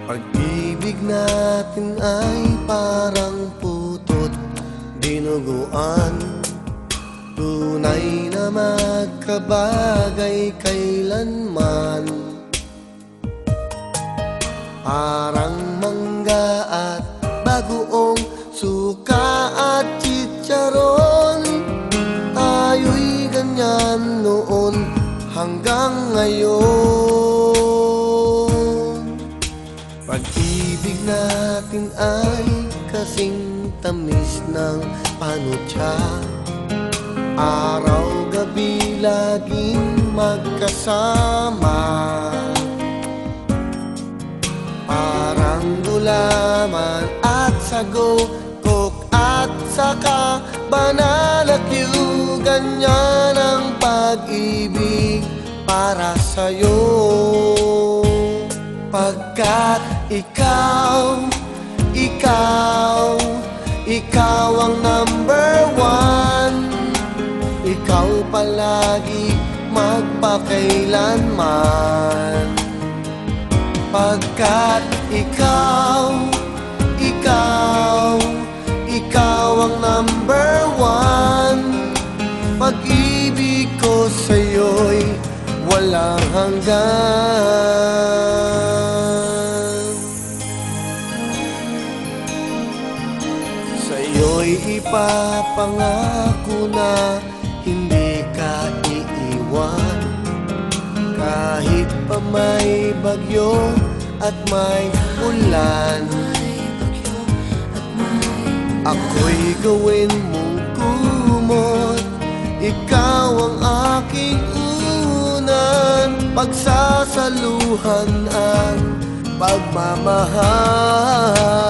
Pag-ibig natin ay parang putot dinuguan, tunay na magkabagay kailanman. Parang mangga at bagoong suka at chicharon, tayo'y ganyan noon hanggang ngayon. Pag-ibig natin ay kasing tamis ng panutya, araw-gabi laging magkasama. Parang gulaman at sago, kok at saka banal at yu, ganyan ang pag-ibig para sa'yo. Pagkat ikaw ang number one, ikaw palagi magpakailanman. Pagkat ikaw ang number one, pag-ibig ko sa'yo'y walang hanggan. Sa'yo'y ipapangako na hindi ka iiwan, kahit pa may bagyo at may ulan. Ako'y gawin mong kumot, ikaw ang aking unan, pagsasaluhan ang pagmamahal.